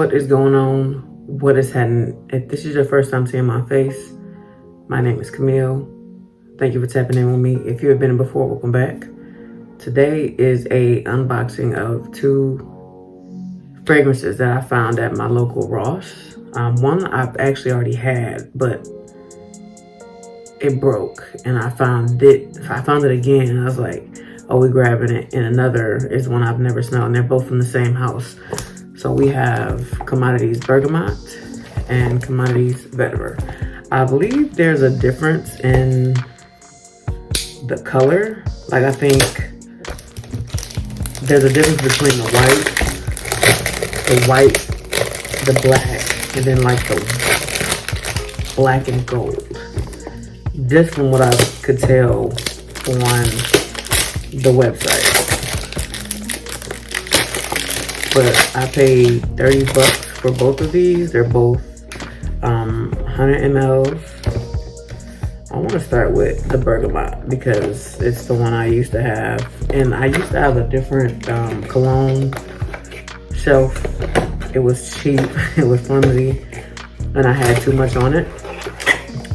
What is going on? What is happening? If this is your first time seeing my face, my name is Camille. Thank you for tapping in with me. If you have been in before, welcome back. Today is a unboxing of two fragrances that I found at my local Ross. One I've actually already had, but it broke, and I found it again, and I was like, oh, we're grabbing it. And another is one I've never smelled, and they're both from the same house. So we have Commodities Bergamot and Commodities Vetiver. I believe there's a difference in the color. Like, I think there's a difference between the white, the black, and then like the black and gold. Just from what I could tell on the website. But I paid 30 bucks for both of these. They're both 100 mLs. I want to start with the Bergamot because it's the one I used to have. And I used to have a different cologne shelf. It was cheap, it was flimsy, and I had too much on it.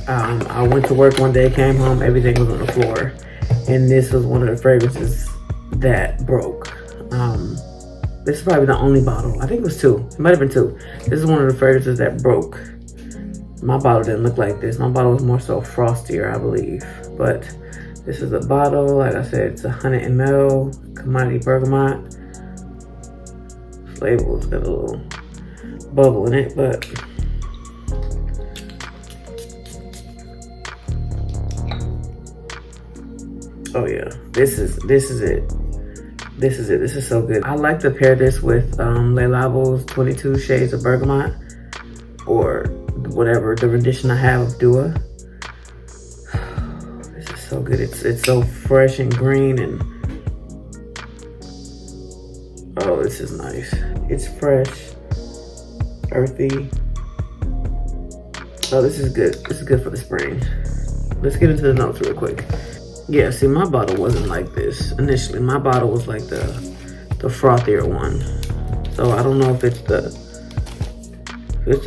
I went to work one day, came home, everything was on the floor. And this was one of the fragrances that broke. This is probably the only bottle. I think it was two. It might have been two. This is one of the fragrances that broke. My bottle didn't look like this. My bottle was more so frostier, I believe. But this is the bottle. Like I said, it's 100 ml Commodity Bergamot. This label's got a little bubble in it, but oh yeah, this is it. This is it. This is so good. I like to pair this with Le Labo's 22 Shades of Bergamot, or whatever the rendition I have of Dua. This is so good. It's so fresh and green, and oh, this is nice. It's fresh, earthy. Oh, this is good. This is good for the spring. Let's get into the notes real quick. Yeah, see, my bottle wasn't like this initially. My bottle was like the frothier one. So I don't know if it's the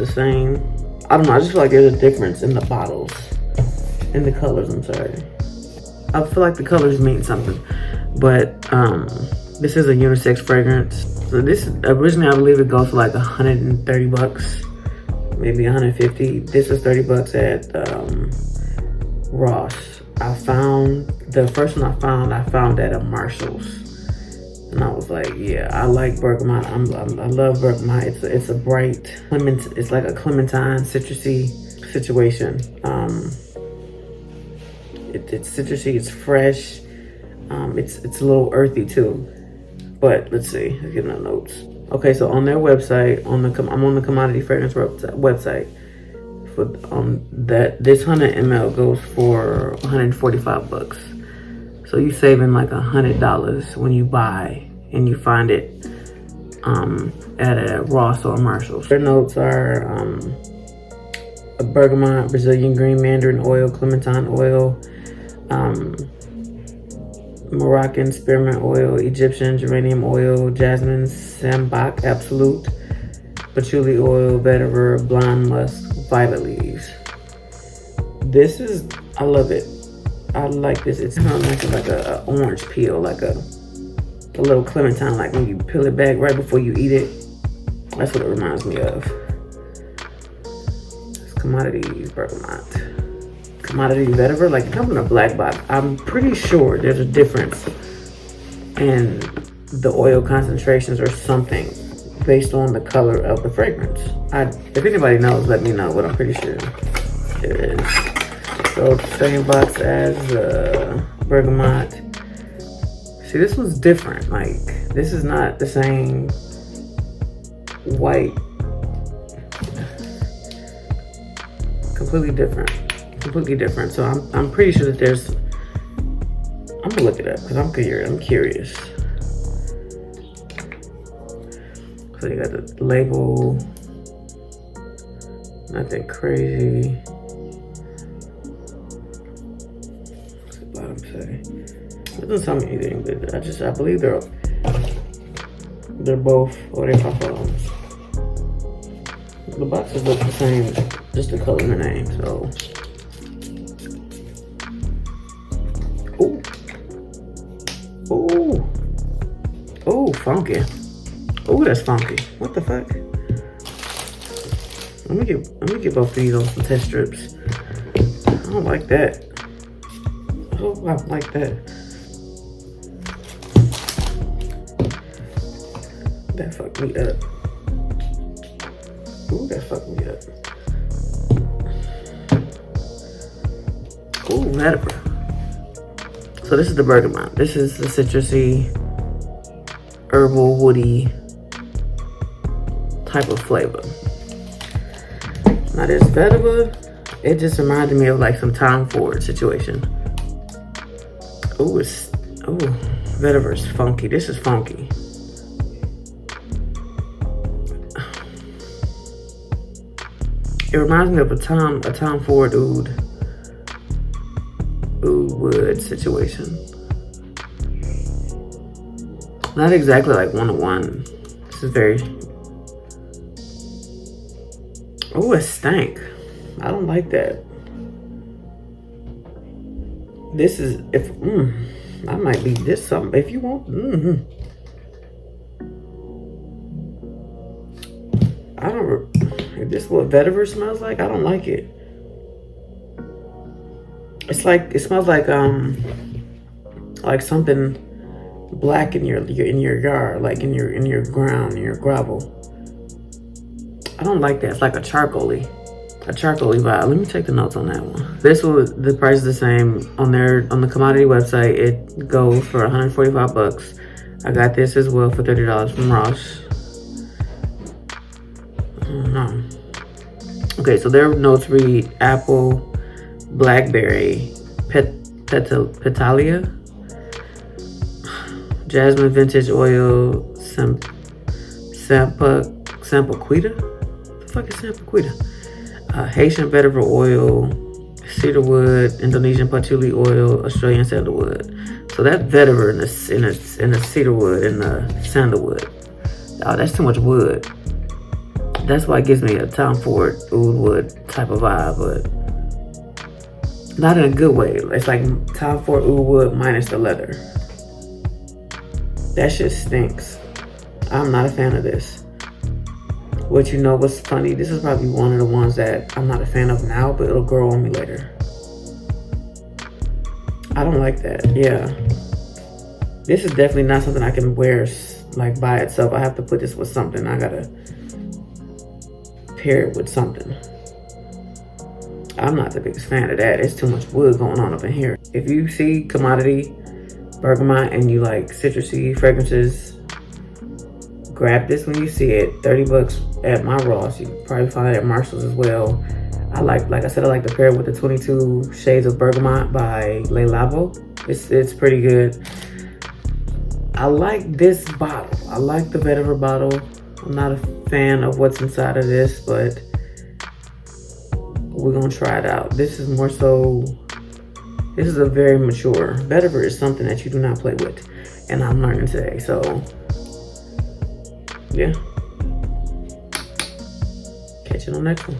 same. I don't know, I just feel like there's a difference in the bottles. In the colors, I'm sorry. I feel like the colors mean something. But this is a unisex fragrance. So this, originally I believe it goes for like 130 bucks. Maybe 150. This was 30 bucks at Ross. I found, the first one I found at a Marshall's. And I was like, yeah, I like Bergamot. I love Bergamot. It's a bright, it's like a clementine, citrusy situation. It's citrusy, it's fresh. It's a little earthy too. But let's see, let's get my notes. Okay, so on their website, I'm on the Commodity Fragrance website. This 100 ml goes for 145 bucks. So you saving like $100 when you buy and you find it at a Ross or a Marshall's. Their notes are a bergamot, Brazilian green mandarin oil, clementine oil, Moroccan spearmint oil, Egyptian geranium oil, jasmine, sambac absolute, patchouli oil, vetiver, blonde musk, violet leaves. This is, I love it. I like this. It's kind of like a orange peel, like a little clementine, like when you peel it back right before you eat it. That's what it reminds me of. It's Commodities Bergamot. Commodity Vetiver, like it comes in a black box. I'm pretty sure there's a difference in the oil concentrations or something based on the color of the fragrance. If anybody knows, let me know, but I'm pretty sure there is. So it's the same box as Bergamot. See, this one's different. Like, this is not the same white. Completely different. Completely different. So I'm pretty sure that there's, I'm gonna look it up because I'm curious. So you got the label, nothing crazy. What's the bottom say? It doesn't tell me anything, but I believe they're both, oh, they're pop-ons. The boxes look the same, just the color and the name, so. Ooh. Ooh. Ooh, funky. Ooh, that's funky. What the fuck? Let me get both of these on some test strips. I don't like that. Oh, I don't like that. That fucked me up. Ooh, that fucked me up. Ooh, Vetiver. So this is the Bergamot. This is the citrusy, herbal, woody type of flavor. Now this Vetiver, it just reminded me of like some Tom Ford situation. Ooh, Vetiver's funky. This is funky. It reminds me of a Tom Ford oud wood situation. Not exactly like 1-to-1. This is very. Oh, it stank. I don't like that. This is I might be this something if you want. I don't. If this is what Vetiver smells like, I don't like it. It's like it smells like something black in your yard, like in your ground, in your gravel. I don't like that. It's like a charcoaly vibe. Let me take the notes on that one. The price is the same on the commodity website. It goes for 145 bucks. I got this as well for $30 from Ross. No. Okay, so their notes read apple, blackberry, petalia, jasmine vintage oil, sampaquita. What the fuck is sampaquita? Haitian vetiver oil, cedarwood, Indonesian patchouli oil, Australian sandalwood. So that vetiver in the cedarwood and the sandalwood. Oh, that's too much wood. That's why it gives me a Tom Ford oud wood type of vibe, but not in a good way. It's like Tom Ford oud wood minus the leather. That shit stinks. I'm not a fan of this. What you know what's funny? This is probably one of the ones that I'm not a fan of now, but it'll grow on me later. I don't like that. Yeah. This is definitely not something I can wear like by itself. I have to put this with something. I gotta pair it with something. I'm not the biggest fan of that. It's too much wood going on up in here. If you see commodity Bergamot and you like citrusy fragrances, grab this when you see it. 30 bucks at my Ross. You can probably find it at Marshall's as well. I like I said, I like to pair it with the 22 Shades of Bergamot by Le Labo. It's pretty good. I like this bottle. I like the Vetiver bottle. I'm not a fan of what's inside of this, but we're gonna try it out. This is more so, this is a very mature. Vetiver is something that you do not play with, and I'm learning today, so yeah. Catch you on the next one.